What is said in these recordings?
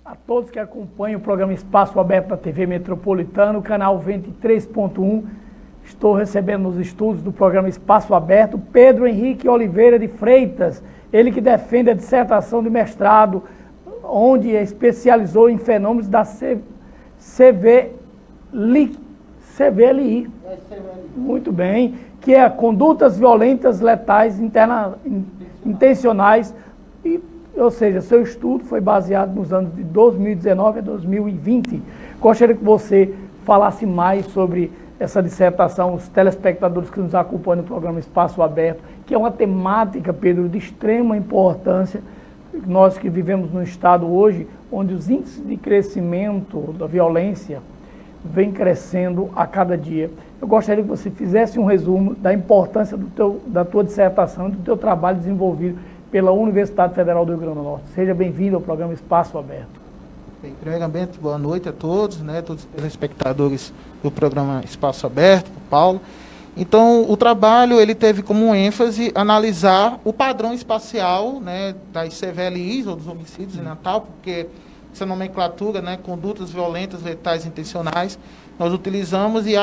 A todos que acompanham o programa Espaço Aberto da TV Metropolitana, canal 23.1, estou recebendo nos estúdios do programa Espaço Aberto Pedro Henrique Oliveira de Freitas, ele que defende a dissertação de mestrado, onde especializou em fenômenos da CVLI. Muito bem, que é condutas violentas, letais, intencionais, ou seja, seu estudo foi baseado nos anos de 2019 a 2020. Gostaria que você falasse mais sobre essa dissertação, os telespectadores que nos acompanham no programa Espaço Aberto, que é uma temática, Pedro, de extrema importância. Nós que vivemos num estado hoje, onde os índices de crescimento da violência vem crescendo a cada dia. Eu gostaria que você fizesse um resumo da importância da tua dissertação, do teu trabalho desenvolvido pela Universidade Federal do Rio Grande do Norte. Seja bem-vindo ao programa Espaço Aberto. Bem, primeiramente, boa noite a todos, todos os telespectadores do programa Espaço Aberto, Paulo. Então, o trabalho ele teve como ênfase analisar o padrão espacial, das CVLIs, ou dos homicídios em Natal, porque essa nomenclatura, condutas violentas, letais, intencionais, nós utilizamos e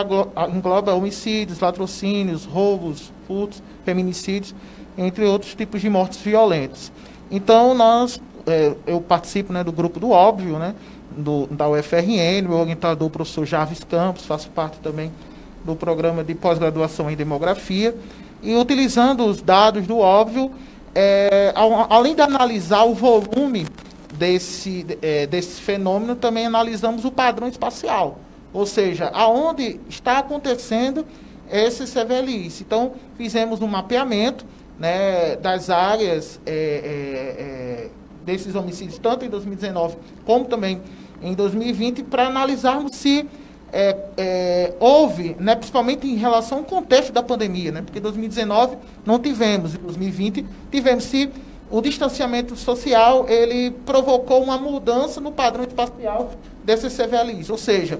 engloba homicídios, latrocínios, roubos, furtos, feminicídios, entre outros tipos de mortes violentas. Então, eu participo do grupo do Óbvio, da UFRN, meu orientador, o professor Jarvis Campos, faço parte também do programa de pós-graduação em demografia, e utilizando os dados do Óbvio, além de analisar o volume desse fenômeno, também analisamos o padrão espacial, ou seja, aonde está acontecendo esses CVLIs. Então, fizemos um mapeamento das áreas desses homicídios, tanto em 2019 como também em 2020, para analisarmos se houve, principalmente em relação ao contexto da pandemia, porque em 2019 não tivemos, em 2020 tivemos, se o distanciamento social ele provocou uma mudança no padrão espacial desses CVLIs, ou seja,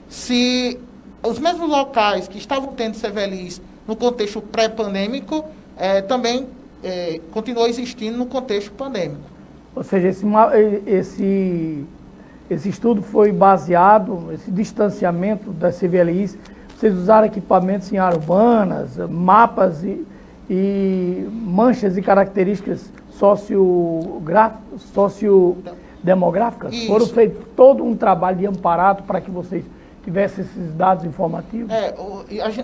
se os mesmos locais que estavam tendo CVLIs no contexto pré-pandêmico também continuou existindo no contexto pandêmico. Ou seja, esse estudo foi baseado, esse distanciamento das CVLIs, vocês usaram equipamentos em áreas urbanas, mapas e manchas e características sociodemográficas? Isso. Foram feitos todo um trabalho de amparato para que vocês tivessem esses dados informativos?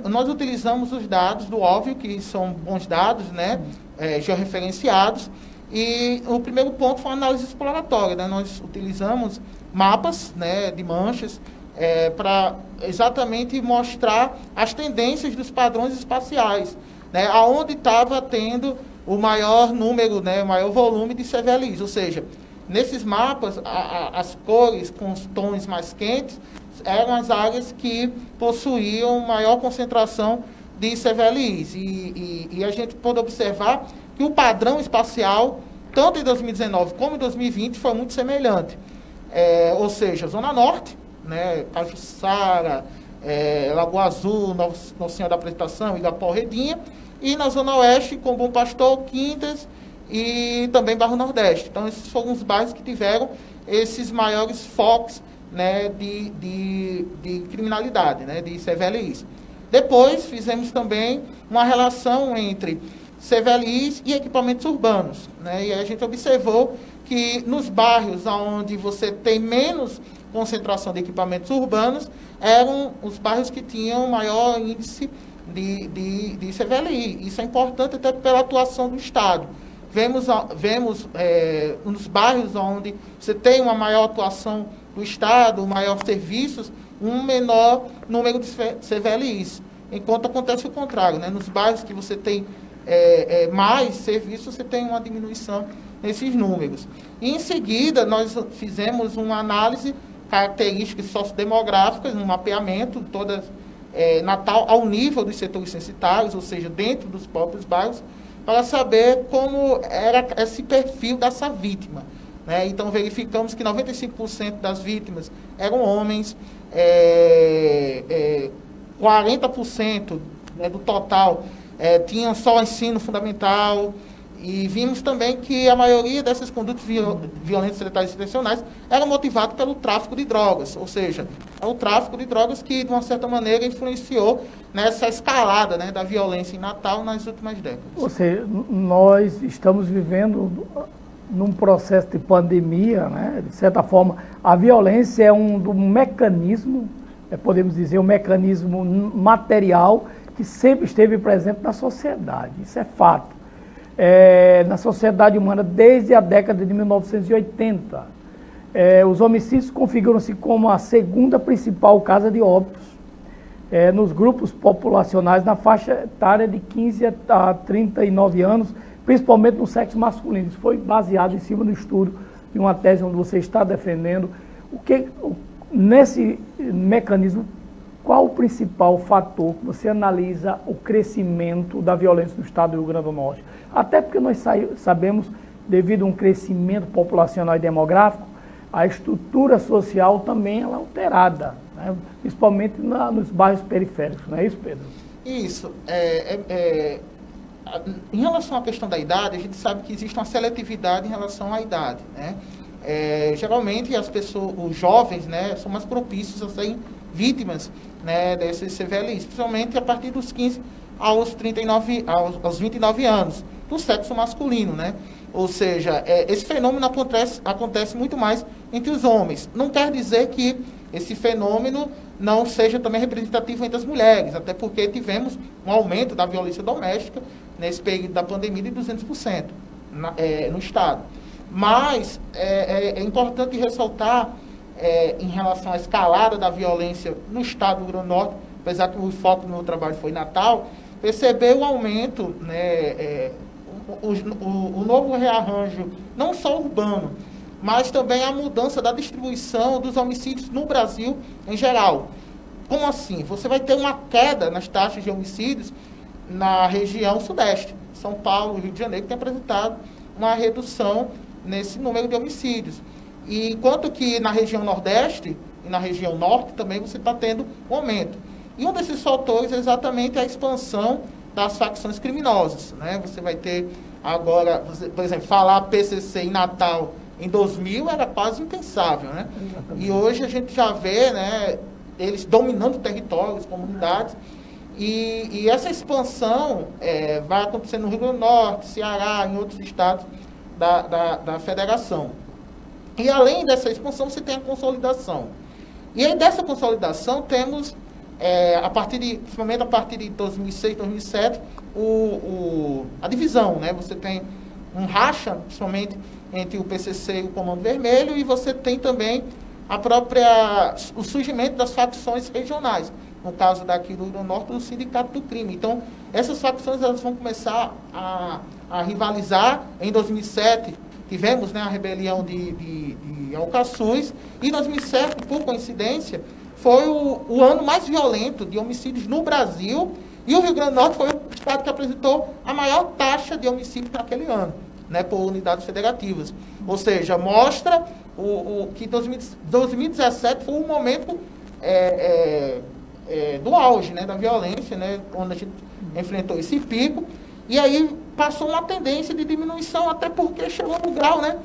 Nós utilizamos os dados do Óbvio, que são bons dados, georreferenciados, e o primeiro ponto foi a análise exploratória. Nós utilizamos mapas de manchas para exatamente mostrar as tendências dos padrões espaciais, aonde estava tendo o maior número, o maior volume de CVLIs, ou seja, nesses mapas, as cores com os tons mais quentes eram as áreas que possuíam maior concentração de CVLIs. E a gente pôde observar que o padrão espacial, tanto em 2019 como em 2020, foi muito semelhante. Ou seja, Zona Norte, Pajuçara, Lagoa Azul, Nossa Senhora da Apresentação, Igapó, Redinha, e na Zona Oeste, com Bom Pastor, Quintas e também Barro Nordeste. Então, esses foram os bairros que tiveram esses maiores focos de criminalidade, de CVLIs. Depois, fizemos também uma relação entre CVLIs e equipamentos urbanos. E a gente observou que nos bairros onde você tem menos concentração de equipamentos urbanos, eram os bairros que tinham maior índice de CVLI. Isso é importante até pela atuação do Estado. Vemos nos bairros onde você tem uma maior atuação do Estado, maior serviços, um menor número de CVLIs, enquanto acontece o contrário. Nos bairros que você tem mais serviços, você tem uma diminuição nesses números. E, em seguida, nós fizemos uma análise características sociodemográficas, um mapeamento, todas Natal ao nível dos setores censitários, ou seja, dentro dos próprios bairros, para saber como era esse perfil dessa vítima. Então, verificamos que 95% das vítimas eram homens, 40% do total tinham só ensino fundamental, E vimos também que a maioria dessas condutas violentas, letais e intencionais era motivado pelo tráfico de drogas, ou seja, é o tráfico de drogas que, de uma certa maneira, influenciou nessa escalada, né, da violência em Natal nas últimas décadas. Ou seja, nós estamos vivendo num processo de pandemia, né? De certa forma, a violência é um mecanismo, podemos dizer, um mecanismo material que sempre esteve presente na sociedade, isso é fato. Na sociedade humana desde a década de 1980. Os homicídios configuram-se como a segunda principal causa de óbitos nos grupos populacionais na faixa etária de 15 a 39 anos, principalmente no sexo masculino. Isso foi baseado em cima do estudo de uma tese onde você está defendendo. Nesse mecanismo, qual o principal fator que você analisa o crescimento da violência no estado do Rio Grande do Norte? Até porque nós sabemos, devido a um crescimento populacional e demográfico, a estrutura social também é alterada, né? Principalmente nos bairros periféricos, não é isso, Pedro? Isso. Em relação à questão da idade, a gente sabe que existe uma seletividade em relação à idade, né? Geralmente as pessoas, os jovens, né, são mais propícios a serem vítimas, né, desses CVLIs, principalmente a partir dos 15 aos 29 anos, do sexo masculino, né? Ou seja, esse fenômeno acontece muito mais entre os homens. Não quer dizer que esse fenômeno não seja também representativo entre as mulheres, até porque tivemos um aumento da violência doméstica nesse período da pandemia de 200% no Estado. Mas é importante ressaltar, em relação à escalada da violência no Estado do Rio Grande do Norte, apesar que o foco do meu trabalho foi Natal, perceber o aumento, né, o novo rearranjo, não só urbano, mas também a mudança da distribuição dos homicídios no Brasil em geral. Como assim? Você vai ter uma queda nas taxas de homicídios na região sudeste, São Paulo e Rio de Janeiro, que tem apresentado uma redução nesse número de homicídios. E enquanto que na região nordeste e na região norte também você está tendo um aumento. E um desses fatores é exatamente a expansão das facções criminosas, né? Você vai ter agora, por exemplo, falar PCC em Natal em 2000 era quase impensável, né? Exatamente. E hoje a gente já vê, né, eles dominando territórios, comunidades, e essa expansão vai acontecer no Rio Grande do Norte, Ceará, em outros estados da federação. E além dessa expansão, você tem a consolidação. E aí dessa consolidação temos, principalmente a partir de 2006, 2007, a divisão, né? Você tem um racha, principalmente entre o PCC e o Comando Vermelho, e você tem também o surgimento das facções regionais, no caso daqui do Rio Grande do Norte, do Sindicato do Crime. Então, essas facções elas vão começar a rivalizar. Em 2007, tivemos, né, a rebelião de Alcaçuz, e em 2007, por coincidência, foi o ano mais violento de homicídios no Brasil, e o Rio Grande do Norte foi o estado que apresentou a maior taxa de homicídios naquele ano, né, por unidades federativas. Ou seja, mostra que 2017 foi um momento do auge, né, da violência, né, onde a gente enfrentou esse pico, e aí passou uma tendência de diminuição, até porque chegou no grau, né,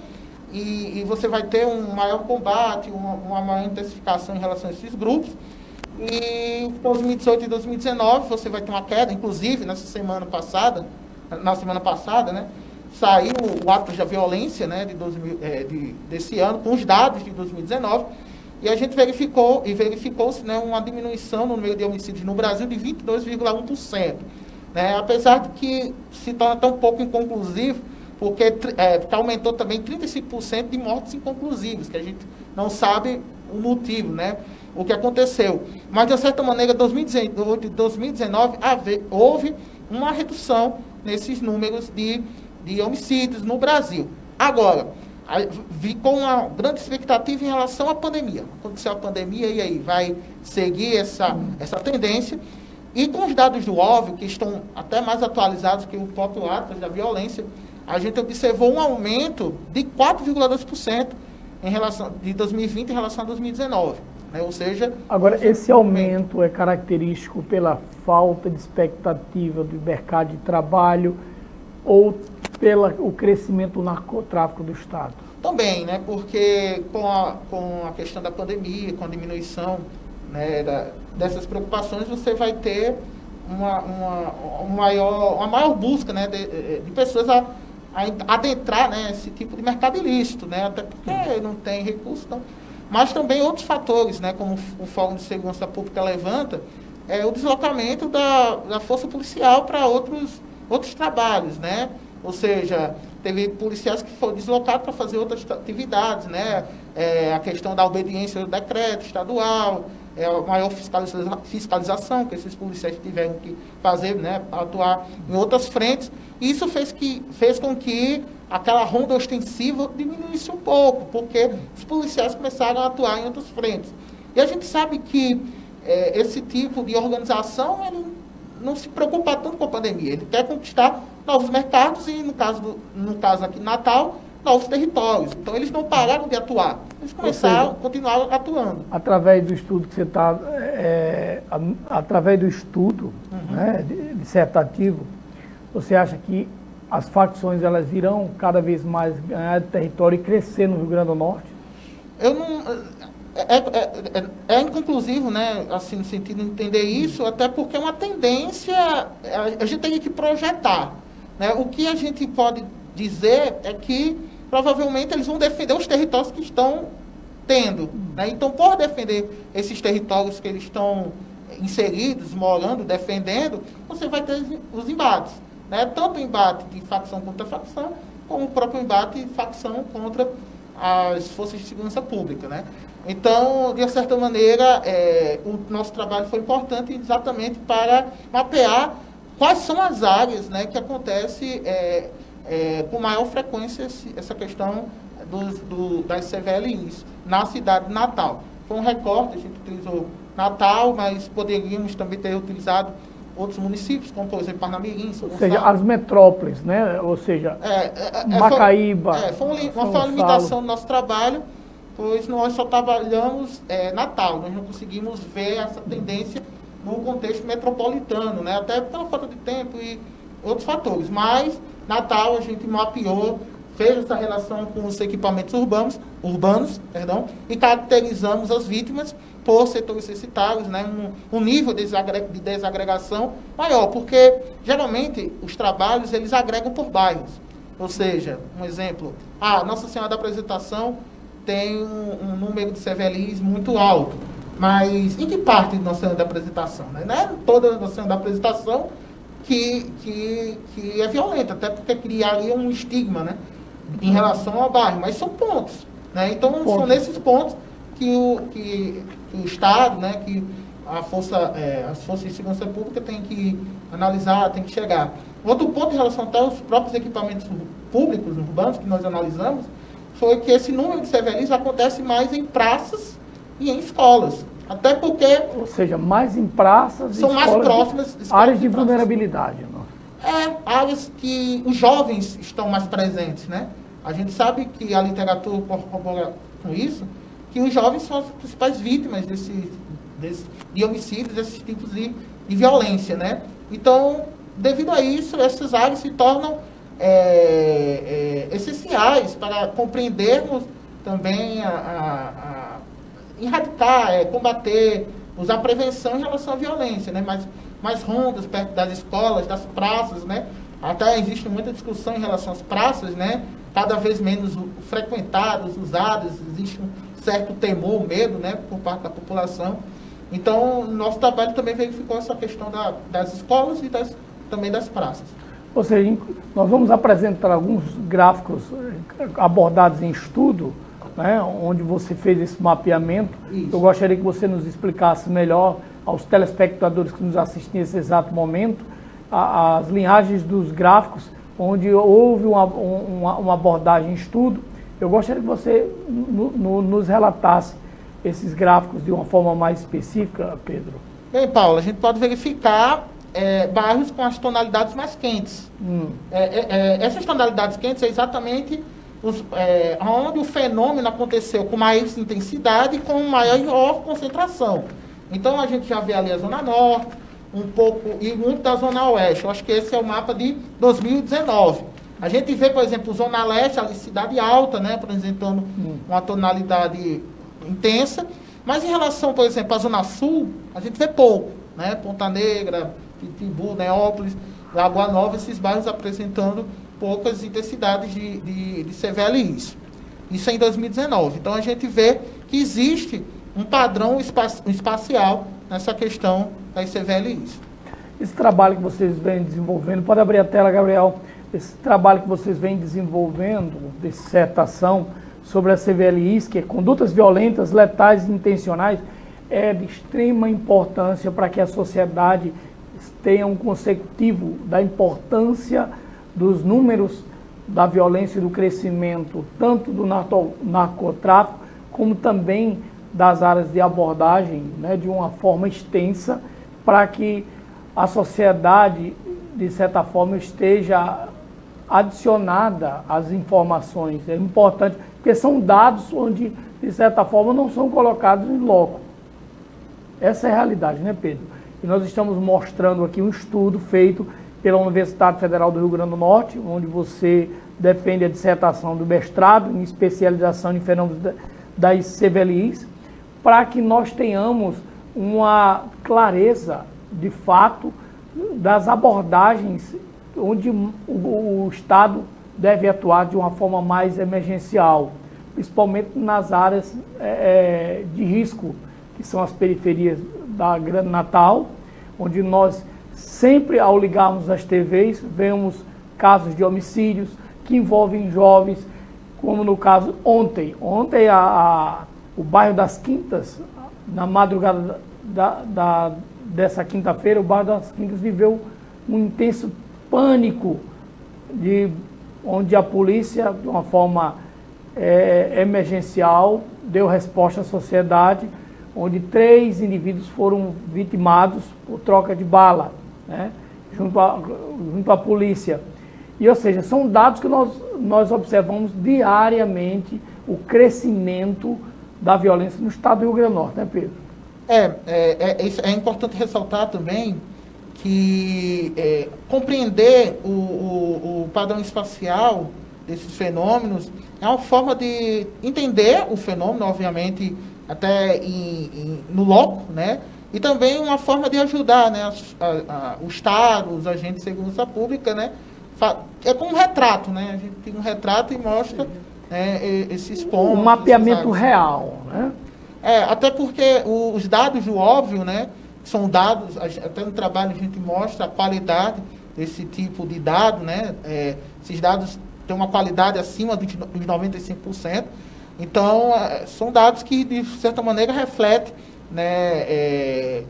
e você vai ter um maior combate, uma maior intensificação em relação a esses grupos. E em 2018 e 2019 você vai ter uma queda, inclusive na semana passada, né, saiu o ato da violência, né, desse ano, com os dados de 2019, e a gente verificou-se, né, uma diminuição no número de homicídios no Brasil de 22,1%. Né, apesar de que se torna tão pouco inconclusivo, porque aumentou também 35% de mortes inconclusivas, que a gente não sabe o motivo, né, o que aconteceu. Mas, de certa maneira, em 2018 e 2019, houve uma redução nesses números de homicídios no Brasil. Agora, com uma grande expectativa em relação à pandemia. Aconteceu a pandemia, e aí vai seguir essa tendência. E com os dados do óbvio, que estão até mais atualizados que o próprio Atlas da Violência, a gente observou um aumento de 4,2% em relação de 2020 em relação a 2019. Né? Ou seja... Agora, esse aumento é característico pela falta de expectativa do mercado de trabalho, ou pelo crescimento do narcotráfico do Estado? Também, né? Porque com a questão da pandemia, com a diminuição, né, dessas preocupações, você vai ter uma maior busca, né, de pessoas a adentrar, né, esse tipo de mercado ilícito, né? Até porque não tem recurso. Então, mas também outros fatores, né, como o Fórum de Segurança Pública levanta, o deslocamento da força policial para outros trabalhos, né? Ou seja, teve policiais que foram deslocados para fazer outras atividades, né? A questão da obediência ao decreto estadual, a maior fiscalização que esses policiais tiveram que fazer, né, para atuar em outras frentes. Isso fez com que aquela ronda ostensiva diminuísse um pouco, porque os policiais começaram a atuar em outras frentes. E a gente sabe que esse tipo de organização, ele não se preocupa tanto com a pandemia. Ele quer conquistar novos mercados e, no caso aqui, Natal, novos territórios. Então, eles não pararam de atuar. Eles continuaram atuando. Através do estudo que você está... através do estudo, né, dissertativo, você acha que as facções elas irão cada vez mais ganhar de território e crescer no Rio Grande do Norte? Eu não... É inconclusivo, né, assim, no sentido de entender isso, até porque é uma tendência, a gente tem que projetar, né? O que a gente pode dizer é que provavelmente eles vão defender os territórios que estão tendo, né? Então, por defender esses territórios que eles estão inseridos, morando, defendendo, você vai ter os embates, né? Tanto o embate de facção contra facção, como o próprio embate de facção contra as forças de segurança pública, né? Então, de certa maneira, o nosso trabalho foi importante exatamente para mapear quais são as áreas, né, que acontece com maior frequência essa questão das CVLIs na cidade de Natal. Foi um recorte, a gente utilizou Natal, mas poderíamos também ter utilizado outros municípios, como, por exemplo, Parnamirim, São Gonçalo. Ou seja, as metrópoles, né? Ou seja, Macaíba. Foi uma limitação do nosso trabalho, pois nós só trabalhamos Natal, nós não conseguimos ver essa tendência no contexto metropolitano, né? Até pela falta de tempo e outros fatores. Mas Natal a gente mapeou, fez essa relação com os equipamentos urbanos, e caracterizamos as vítimas por setores censitários, né? Um nível de desagregação maior, porque geralmente os trabalhos eles agregam por bairros. Ou seja, um exemplo, Nossa Senhora da Apresentação tem um número de CVLIs muito alto, mas em que parte de Nossa Senhora da Apresentação? Né? Não é toda Nossa Senhora da Apresentação que é violenta, até porque criaria um estigma, né, em relação ao bairro, mas são pontos, né? Então são nesses pontos que o Estado, né, que as forças de segurança pública tem que analisar, tem que chegar. Outro ponto em relação até aos próprios equipamentos públicos urbanos que nós analisamos foi que esse número de CVLIs acontece mais em praças e em escolas. Até porque... Ou seja, mais em praças são mais próximas... Áreas de vulnerabilidade. Não? Áreas que os jovens estão mais presentes, né? A gente sabe que a literatura corrobora com isso, que os jovens são as principais vítimas de homicídios, desses tipos de violência, né? Então, devido a isso, essas áreas se tornam essenciais para compreendermos também erradicar, combater, usar prevenção em relação à violência, né? Mais rondas perto das escolas, das praças, né? Até existe muita discussão em relação às praças, né? Cada vez menos frequentadas, usadas, existe um certo temor, medo, né? Por parte da população. Então, nosso trabalho também verificou essa questão das escolas e também das praças. Ou seja, nós vamos apresentar alguns gráficos abordados em estudo, né, onde você fez esse mapeamento. Isso. Eu gostaria que você nos explicasse melhor aos telespectadores que nos assistem nesse exato momento, as linhagens dos gráficos, onde houve uma abordagem em estudo. Eu gostaria que você nos relatasse esses gráficos de uma forma mais específica, Pedro. Bem, Paulo, a gente pode verificar bairros com as tonalidades mais quentes. Essas tonalidades quentes é exatamente onde o fenômeno aconteceu com mais intensidade e com maior concentração. Então, a gente já vê ali a Zona Norte, um pouco, e muito da Zona Oeste. Eu acho que esse é o mapa de 2019. A gente vê, por exemplo, Zona Leste, ali Cidade Alta, né, apresentando uma tonalidade intensa, mas em relação, por exemplo, à Zona Sul, a gente vê pouco, né, Ponta Negra, Pitimbu, Neópolis, Lagoa Nova, esses bairros apresentando poucas intensidades de CVLIs. Isso é em 2019. Então, a gente vê que existe um padrão espacial nessa questão das CVLIs. Esse trabalho que vocês vêm desenvolvendo, pode abrir a tela, Gabriel, esse trabalho que vocês vêm desenvolvendo, dissertação sobre as CVLIs, que é condutas violentas, letais e intencionais, é de extrema importância para que a sociedade tenha um consecutivo da importância dos números da violência e do crescimento, tanto do narcotráfico, como também das áreas de abordagem, né, de uma forma extensa, para que a sociedade, de certa forma, esteja adicionada às informações. É importante, porque são dados onde, de certa forma, não são colocados em loco. Essa é a realidade, né, Pedro? E nós estamos mostrando aqui um estudo feito pela Universidade Federal do Rio Grande do Norte, onde você defende a dissertação do mestrado em especialização em fenômenos das CVLIs, para que nós tenhamos uma clareza, de fato, das abordagens onde o Estado deve atuar de uma forma mais emergencial, principalmente nas áreas de risco, que são as periferias da Grande Natal, onde nós sempre, ao ligarmos as TVs, vemos casos de homicídios que envolvem jovens, como no caso ontem. Ontem, o bairro das Quintas, na madrugada dessa quinta-feira, o bairro das Quintas viveu um intenso pânico, onde a polícia, de uma forma emergencial, deu resposta à sociedade, onde 3 indivíduos foram vitimados por troca de bala, né, junto à polícia. E, ou seja, são dados que nós observamos diariamente o crescimento da violência no estado do Rio Grande do Norte, né, Pedro? É importante ressaltar também que compreender o padrão espacial desses fenômenos é uma forma de entender o fenômeno, obviamente, até no loco, né? E também uma forma de ajudar, né, o Estado, os agentes de segurança pública, né? É como um retrato, né? A gente tem um retrato e mostra esses pontos. Um mapeamento real, né? Até porque os dados do óbvio, né? São dados, até no trabalho a gente mostra a qualidade desse tipo de dado, né? Esses dados têm uma qualidade acima dos 95%. Então, são dados que, de certa maneira, refletem, né,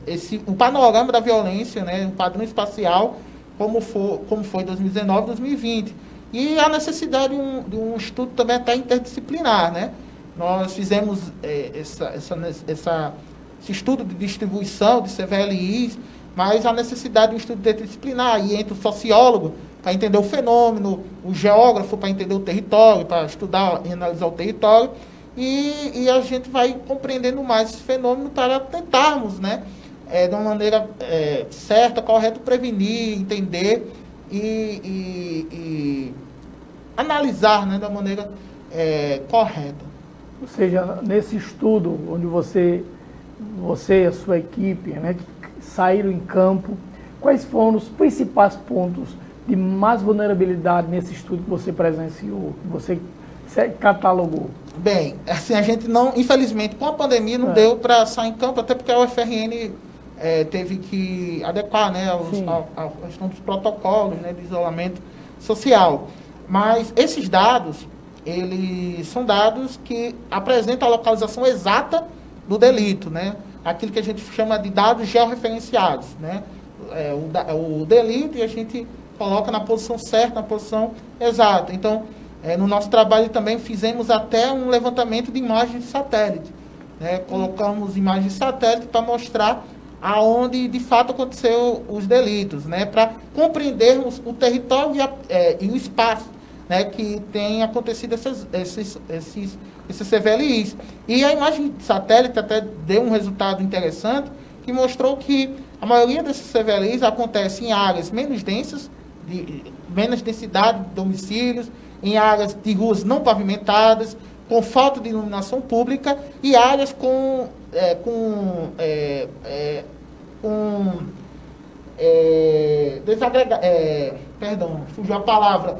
o panorama da violência, né, o padrão espacial, como foi 2019 e 2020. E a necessidade de um estudo também até interdisciplinar, né? Nós fizemos esse estudo de distribuição de CVLIs, mas a necessidade de um estudo interdisciplinar, e entre o sociólogo, para entender o fenômeno, o geógrafo, para entender o território, para estudar e analisar o território, e a gente vai compreendendo mais esse fenômeno para tentarmos, né, de uma maneira certa, correta, prevenir, entender e analisar, né, da maneira correta. Ou seja, nesse estudo onde você e a sua equipe, né, saíram em campo, quais foram os principais pontos de mais vulnerabilidade nesse estudo que você presenciou, que você catalogou? Bem, assim, a gente não, infelizmente, com a pandemia não deu para sair em campo, até porque a UFRN teve que adequar, né, a questão dos protocolos, né, de isolamento social. Mas esses dados, eles são dados que apresentam a localização exata do delito, né? Aquilo que a gente chama de dados georreferenciados, né? O delito, e a gente coloca na posição certa, na posição exata. Então, no nosso trabalho também fizemos até um levantamento de imagens de satélite, né? Colocamos imagens de satélite para mostrar aonde de fato aconteceu os delitos, né? Para compreendermos o território e o espaço, né, que tem acontecido esses CVLIs. E a imagem de satélite até deu um resultado interessante, que mostrou que a maioria desses CVLIs acontece em áreas menos densas menos densidade de domicílios, em áreas de ruas não pavimentadas, com falta de iluminação pública e áreas perdão, fugiu a palavra,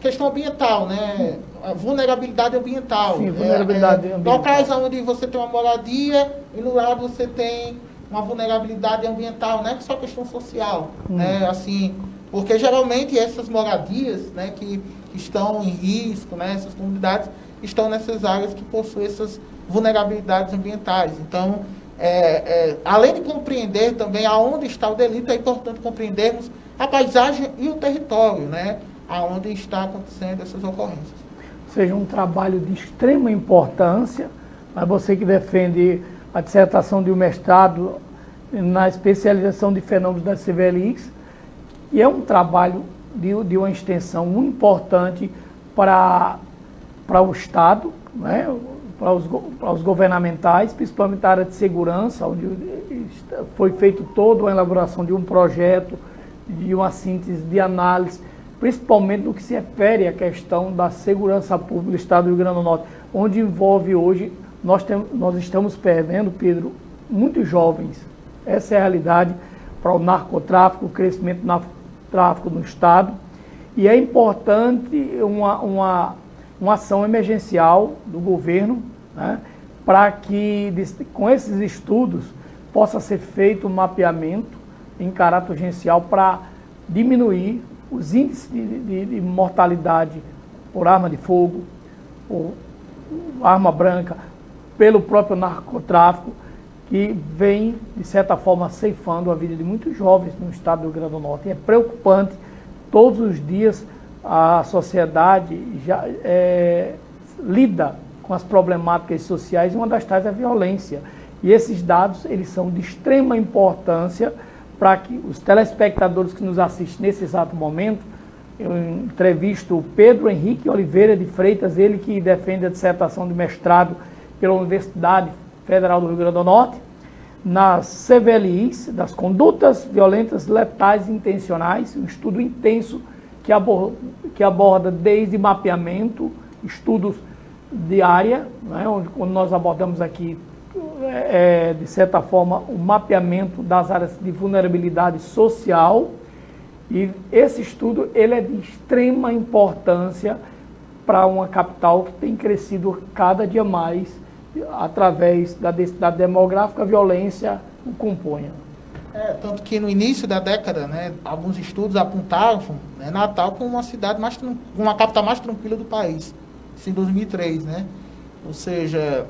questão ambiental, né? A vulnerabilidade ambiental. Sim, vulnerabilidade ambiental. Locais onde você tem uma moradia e no lado você tem uma vulnerabilidade ambiental, não é só questão social, né? Assim, porque geralmente essas moradias, né, que estão em risco, né, essas comunidades estão nessas áreas que possuem essas vulnerabilidades ambientais. Então, além de compreender também aonde está o delito, é importante compreendermos a paisagem e o território, né, aonde está acontecendo essas ocorrências. Seja um trabalho de extrema importância, mas você que defende a dissertação de um mestrado na especialização de fenômenos das CVLIs, e é um trabalho de uma extensão muito importante para o Estado, né, para os governamentais, principalmente a área de segurança, onde foi feito toda a elaboração de um projeto, de uma síntese de análise, principalmente no que se refere à questão da segurança pública do Estado do Rio Grande do Norte, onde envolve hoje, nós estamos perdendo, Pedro, muitos jovens. Essa é a realidade para o narcotráfico, o crescimento do narcotráfico no Estado. E é importante uma ação emergencial do governo, né, para que, com esses estudos, possa ser feito um mapeamento em caráter urgencial para diminuir os índices de mortalidade por arma de fogo, por arma branca, pelo próprio narcotráfico, que vem, de certa forma, ceifando a vida de muitos jovens no estado do Rio Grande do Norte. E é preocupante, todos os dias a sociedade já lida com as problemáticas sociais, e uma das tais é a violência. E esses dados, eles são de extrema importância para que os telespectadores que nos assistem nesse exato momento, eu entrevisto o Pedro Henrique Oliveira de Freitas, ele que defende a dissertação de mestrado pela Universidade Federal do Rio Grande do Norte, nas CVLIs, das condutas violentas, letais e intencionais, um estudo intenso que aborda desde mapeamento, estudos de área, né, onde nós abordamos aqui, de certa forma, o mapeamento das áreas de vulnerabilidade social. E esse estudo ele é de extrema importância para uma capital que tem crescido cada dia mais através da densidade demográfica, a violência o compõe. Tanto que no início da década, né, alguns estudos apontavam, né, Natal como uma capital mais tranquila do país, isso em 2003, né? Ou seja,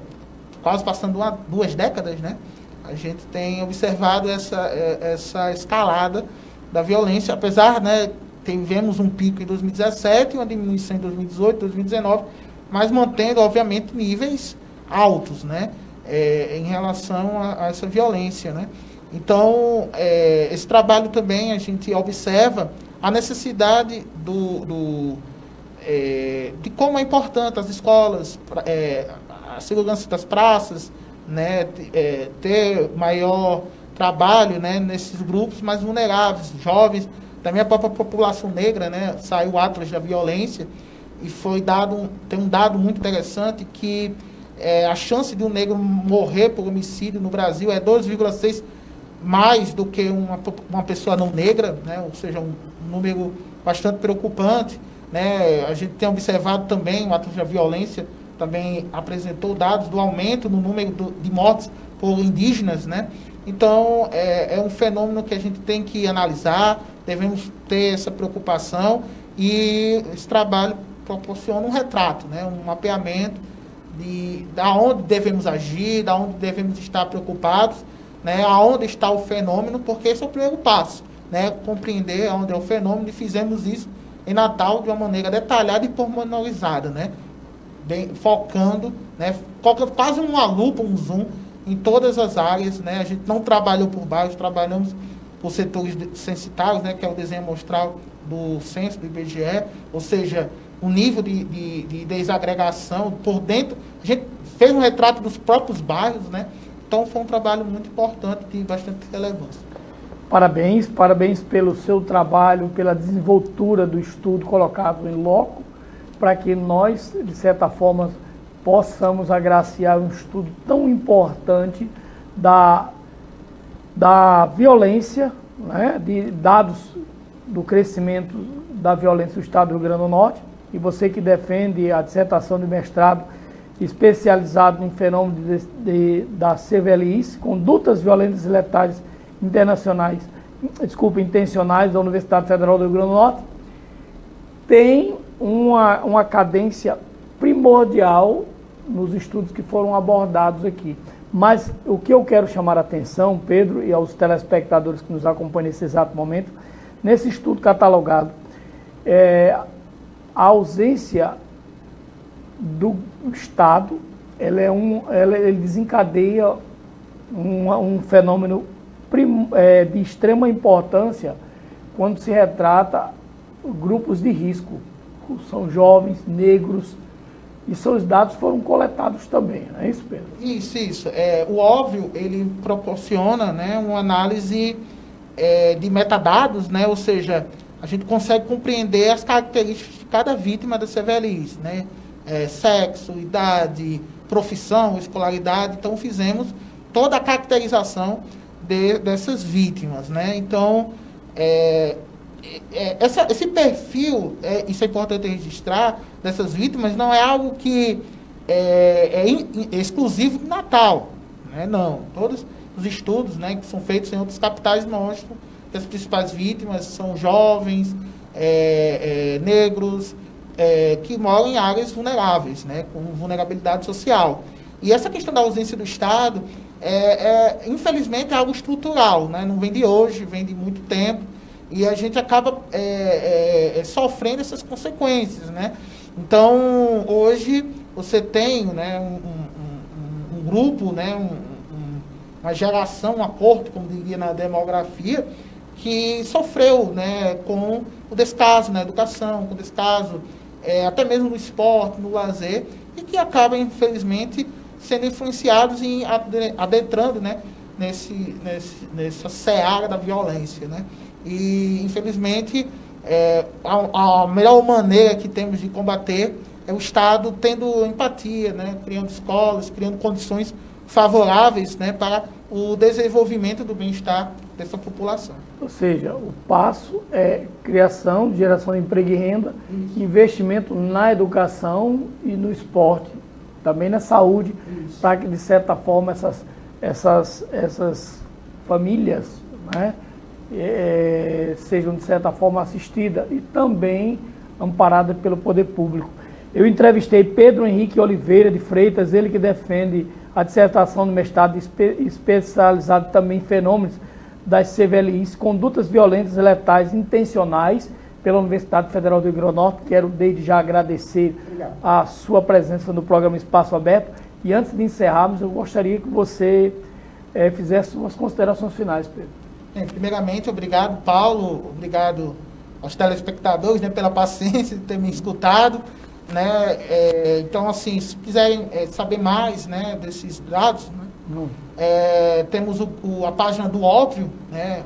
quase passando duas décadas, né, a gente tem observado essa escalada da violência, apesar, né, tivemos um pico em 2017, uma diminuição em 2018, 2019, mas mantendo, obviamente, níveis altos, né, em relação a essa violência, né. Então, esse trabalho também a gente observa a necessidade de como é importante as escolas, a segurança das praças, né, ter maior trabalho, né, nesses grupos mais vulneráveis, jovens, também a própria população negra, né, saiu o Atlas da Violência e tem um dado muito interessante que a chance de um negro morrer por homicídio no Brasil é 2,6 mais do que uma pessoa não negra, né, ou seja, um número bastante preocupante, né. A gente tem observado também, o Atlas da Violência também apresentou dados do aumento no número de mortes por indígenas, né. Então, é um fenômeno que a gente tem que analisar, devemos ter essa preocupação, e esse trabalho proporciona um retrato, né, um mapeamento da onde devemos agir, da onde devemos estar preocupados, né, aonde está o fenômeno, porque esse é o primeiro passo, né, compreender onde é o fenômeno, e fizemos isso em Natal de uma maneira detalhada e pormenorizada, né, focando, né, quase uma lupa, um zoom em todas as áreas, né. A gente não trabalhou por baixo, trabalhamos por setores censitários, né, que é o desenho amostral do censo, do IBGE, ou seja, o nível de desagregação por dentro. A gente fez um retrato dos próprios bairros, né. Então foi um trabalho muito importante e de bastante relevância. Parabéns, parabéns pelo seu trabalho, pela desenvoltura do estudo colocado em loco, para que nós, de certa forma, possamos agraciar um estudo tão importante da violência, né, de dados do crescimento da violência do Estado do Rio Grande do Norte. E você que defende a dissertação de mestrado especializado em fenômenos da CVLIs, condutas violentas e letais intencionais da Universidade Federal do Rio Grande do Norte, tem uma cadência primordial nos estudos que foram abordados aqui. Mas o que eu quero chamar a atenção, Pedro, e aos telespectadores que nos acompanham nesse exato momento, nesse estudo catalogado, a ausência do Estado, ele desencadeia um fenômeno de extrema importância quando se retrata grupos de risco. São jovens, negros, e seus dados foram coletados também, não é isso, Pedro? Isso. O óbvio, ele proporciona, né, uma análise de metadados, né, ou seja, a gente consegue compreender as características de cada vítima da CVLIs, né, sexo, idade, profissão, escolaridade. Então, fizemos toda a caracterização dessas vítimas, né? Então, esse perfil, isso é importante registrar, dessas vítimas, não é algo que é exclusivo do Natal, né? Não. Todos os estudos, né, que são feitos em outras capitais mostram que as principais vítimas são jovens, negros, que moram em áreas vulneráveis, né, com vulnerabilidade social. E essa questão da ausência do Estado, infelizmente, é algo estrutural, né? Não vem de hoje, vem de muito tempo, e a gente acaba sofrendo essas consequências, né? Então, hoje, você tem, né, um grupo, né, uma geração, uma corte, como diria na demografia, que sofreu, né, com o descaso na educação, com o descaso até mesmo no esporte, no lazer, e que acaba, infelizmente, sendo influenciados e adentrando, né, nessa seara da violência, né? E, infelizmente, a melhor maneira que temos de combater é o Estado tendo empatia, né, criando escolas, criando condições favoráveis, né, para o desenvolvimento do bem-estar dessa população. Ou seja, o passo é criação, geração de emprego e renda, investimento na educação e no esporte, também na saúde, para que, de certa forma, essas famílias, né, sejam, de certa forma, assistidas e também amparadas pelo poder público. Eu entrevistei Pedro Henrique Oliveira de Freitas, ele que defende a dissertação do mestrado especializado também em fenômenos das CVLIs, condutas violentas e letais intencionais, pela Universidade Federal do Rio Grande do Norte. Quero desde já agradecer a sua presença no programa Espaço Aberto. E antes de encerrarmos, eu gostaria que você fizesse suas considerações finais, Pedro. Primeiramente, obrigado, Paulo, obrigado aos telespectadores, né, pela paciência de ter me escutado, né? Então, assim, se quiserem saber mais, né, desses dados, né, temos a página do Óbvio, né,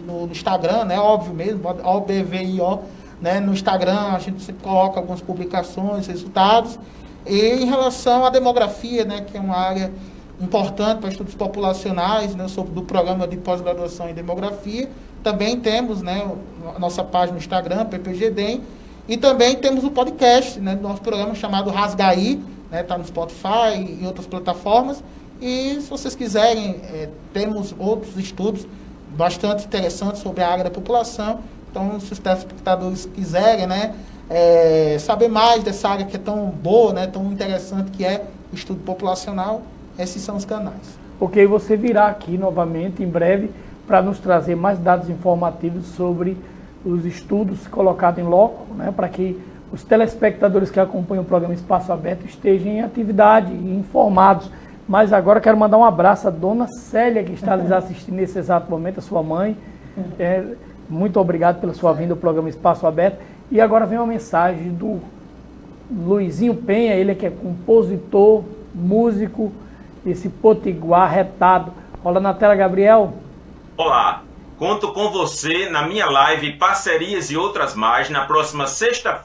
no Instagram, né, óbvio mesmo, OBVIO, né, no Instagram a gente sempre coloca algumas publicações, resultados. E em relação à demografia, né, que é uma área importante para estudos populacionais, né, sobre do programa de pós-graduação em demografia, também temos, né, a nossa página no Instagram, PPGDEM, e também temos o podcast, né, do nosso programa chamado Rasgaí, né, tá no Spotify e outras plataformas. E se vocês quiserem, temos outros estudos bastante interessantes sobre a área da população. Então, se os telespectadores quiserem, né, saber mais dessa área que é tão boa, né, tão interessante que é o estudo populacional, esses são os canais. Ok, você virá aqui novamente em breve para nos trazer mais dados informativos sobre os estudos colocados em loco, né, para que os telespectadores que acompanham o programa Espaço Aberto estejam em atividade e informados. Mas agora quero mandar um abraço à dona Célia, que está nos assistindo nesse exato momento, a sua mãe. Muito obrigado pela sua vinda ao programa Espaço Aberto. E agora vem uma mensagem do Luizinho Penha, ele que é compositor, músico, esse potiguar retado. Rola na tela, Gabriel. Olá, Conto com você na minha live Parcerias e Outras Mais, na próxima sexta-feira.